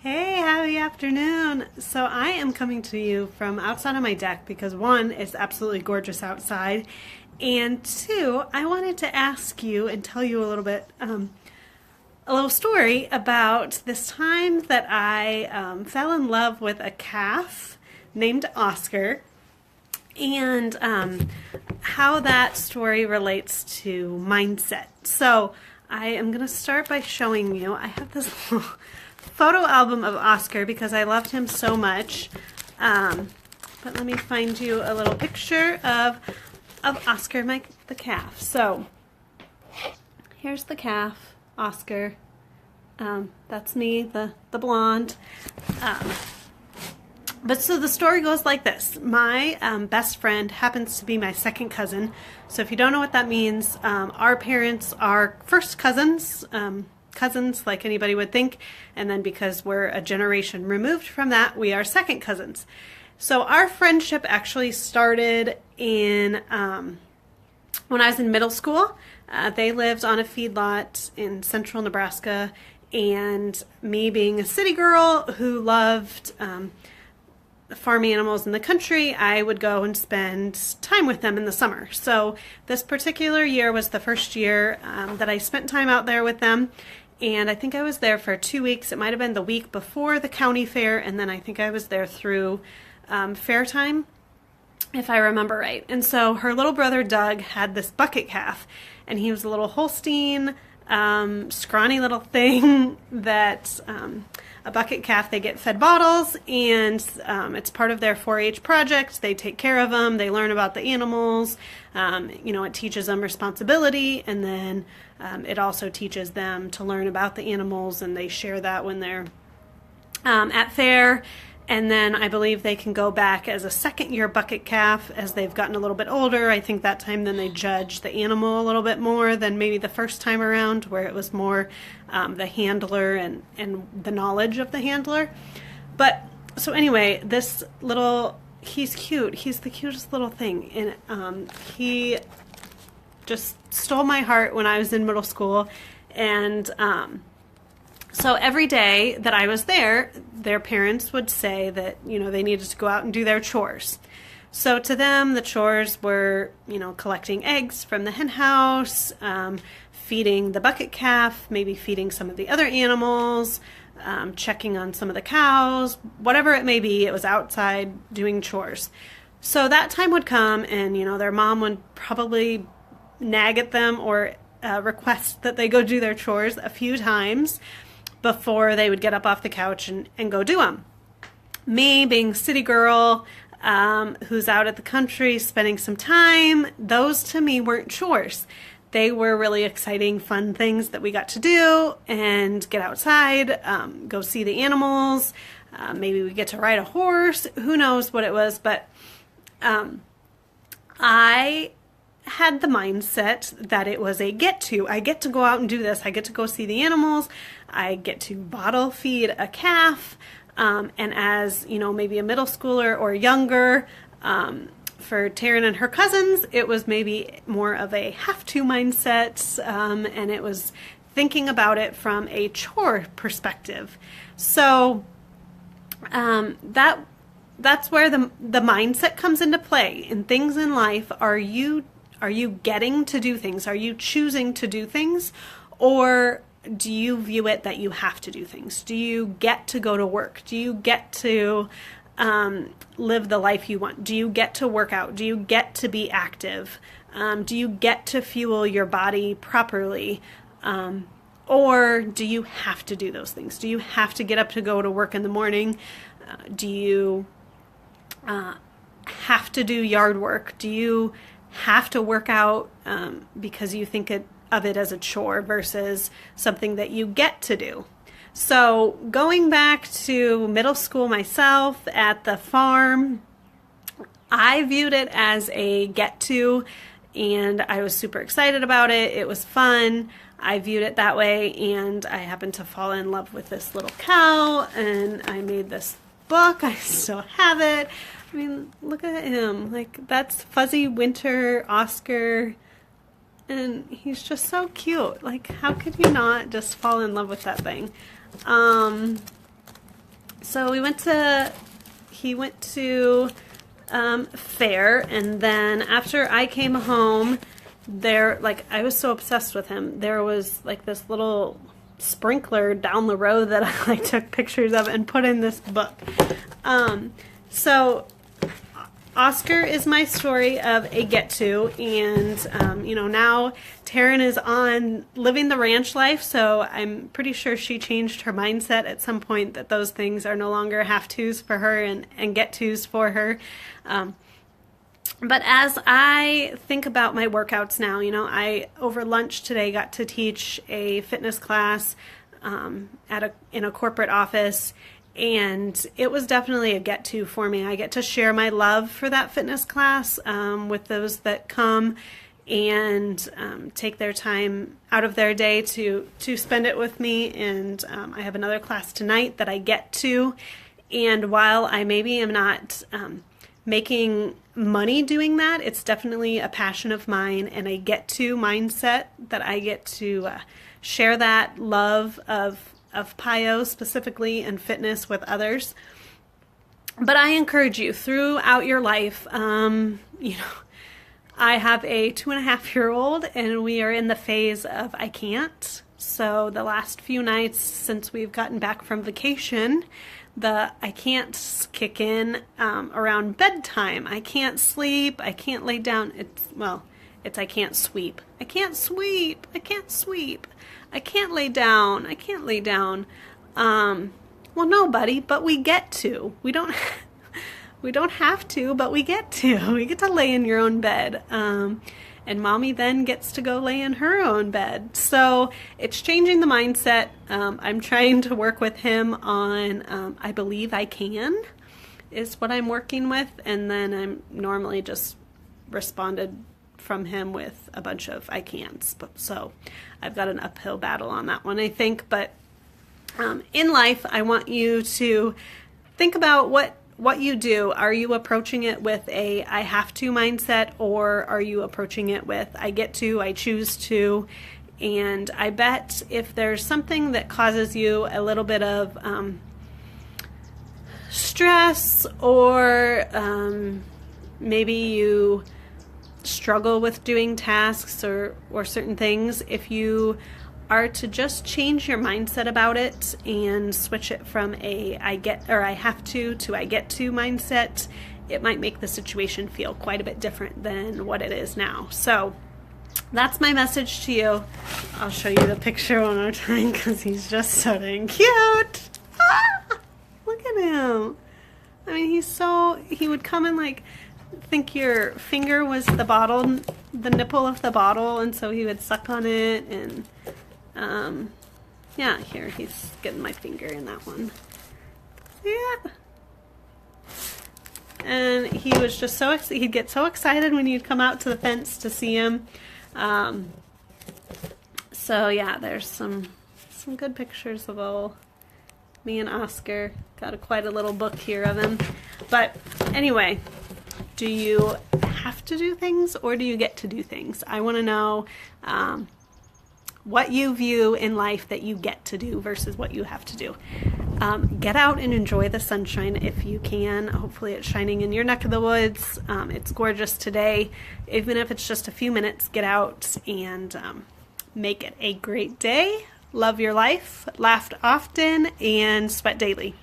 Hey, happy afternoon. So I am coming to you from outside of my deck because one, it's absolutely gorgeous outside, and two, I wanted to ask you and tell you a little bit, a little story about this time that I fell in love with a calf named Oscar, and how that story relates to mindset. So I am going to start by showing you. I have this little photo album of Oscar because I loved him so much. But let me find you a little picture of Oscar, the calf. So here's the calf, Oscar. That's me, the blonde. But so the story goes like this. My best friend happens to be my second cousin. So if you don't know what that means, our parents are first cousins, cousins like anybody would think. And then because we're a generation removed from that, we are second cousins. So our friendship actually started in when I was in middle school. They lived on a feedlot in central Nebraska. And me being a city girl who loved farm animals in the country, I would go and spend time with them in the summer. So this particular year was the first year that I spent time out there with them. And I think I was there for 2 weeks. It might have been the week before the county fair. And then I think I was there through fair time, if I remember right. And so her little brother Doug had this bucket calf. And he was a little Holstein, scrawny little thing that a bucket calf, they get fed bottles, and it's part of their 4-H project. They take care of them. They learn about the animals. It teaches them responsibility, and then it also teaches them to learn about the animals, and they share that when they're at fair. And then I believe they can go back as a second-year bucket calf as they've gotten a little bit older. I think that time then they judge the animal a little bit more than maybe the first time around, where it was more the handler and the knowledge of the handler. But so anyway, this little, he's cute. He's the cutest little thing. And he just stole my heart when I was in middle school. And so every day that I was there, their parents would say that, they needed to go out and do their chores. So to them, the chores were, collecting eggs from the hen house, feeding the bucket calf, maybe feeding some of the other animals, checking on some of the cows, whatever it may be. It was outside doing chores. So that time would come and, their mom would probably nag at them or request that they go do their chores a few times before they would get up off the couch and go do them. Me, being city girl, who's out at the country spending some time, those to me weren't chores. They were really exciting, fun things that we got to do and get outside, go see the animals. Maybe we get to ride a horse. Who knows what it was, but I had the mindset that it was a get to. I get to go out and do this. I get to go see the animals. I get to bottle feed a calf. And as, maybe a middle schooler or younger, for Taryn and her cousins, it was maybe more of a have to mindset. And it was thinking about it from a chore perspective. So that's where the mindset comes into play. In things in life, are you getting to do things? Are you choosing to do things? Or do you view it that you have to do things? Do you get to go to work? Do you get to live the life you want? Do you get to work out? Do you get to be active? Do you get to fuel your body properly? Or do you have to do those things? Do you have to get up to go to work in the morning? Do you have to do yard work? Do you have to work out because you think of it as a chore versus something that you get to do? So going back to middle school myself at the farm, I viewed it as a get to, and I was super excited about it. It was fun. I viewed it that way, and I happened to fall in love with this little cow, and I made this book. I still have it. I mean, look at him. Like, that's Fuzzy Winter Oscar, and he's just so cute. Like, how could you not just fall in love with that thing? So he went to fair, and then after I came home, I was so obsessed with him. There was like this little sprinkler down the road that I took pictures of and put in this book. So Oscar is my story of a get-to, and now Taryn is on living the ranch life, so I'm pretty sure she changed her mindset at some point that those things are no longer have-tos for her and get-tos for her. But as I think about my workouts now, I over lunch today got to teach a fitness class in a corporate office, and it was definitely a get-to for me. I get to share my love for that fitness class with those that come and take their time out of their day to spend it with me. And I have another class tonight that I get to. And while I maybe am not making money doing that, it's definitely a passion of mine and a get-to mindset that I get to share that love of PiYo specifically and fitness with others. But I encourage you throughout your life, I have a 2.5-year-old and we are in the phase of I can't. So the last few nights since we've gotten back from vacation, the I can't kick in around bedtime. I can't sleep. I can't lay down. It's I can't sweep. I can't sweep. I can't sweep. I can't lay down. I can't lay down. Well, no, buddy, but we get to. We don't have to, but we get to. We get to lay in your own bed. And mommy then gets to go lay in her own bed. So it's changing the mindset. I'm trying to work with him on I believe I can is what I'm working with. And then I'm normally just responded from him with a bunch of I can'ts. So I've got an uphill battle on that one, I think. But in life, I want you to think about what you do. Are you approaching it with a I have to mindset, or are you approaching it with I get to, I choose to? And I bet if there's something that causes you a little bit of stress, or maybe you struggle with doing tasks or certain things, if you are to just change your mindset about it and switch it from a I get or I have to I get to mindset, it might make the situation feel quite a bit different than what it is now. So that's my message to you. I'll show you the picture one more time because he's just so dang cute. Look at him. I mean, he would come and think your finger was the bottle, the nipple of the bottle, and so he would suck on it, and yeah, here, he's getting my finger in that one. Yeah. And he was just he'd get so excited when you'd come out to the fence to see him. So yeah, there's some good pictures of old me and Oscar. Got quite a little book here of him. But anyway, do you have to do things, or do you get to do things? I want to know what you view in life that you get to do versus what you have to do. Get out and enjoy the sunshine if you can. Hopefully it's shining in your neck of the woods. It's gorgeous today. Even if it's just a few minutes, get out and make it a great day. Love your life, laugh often, and sweat daily.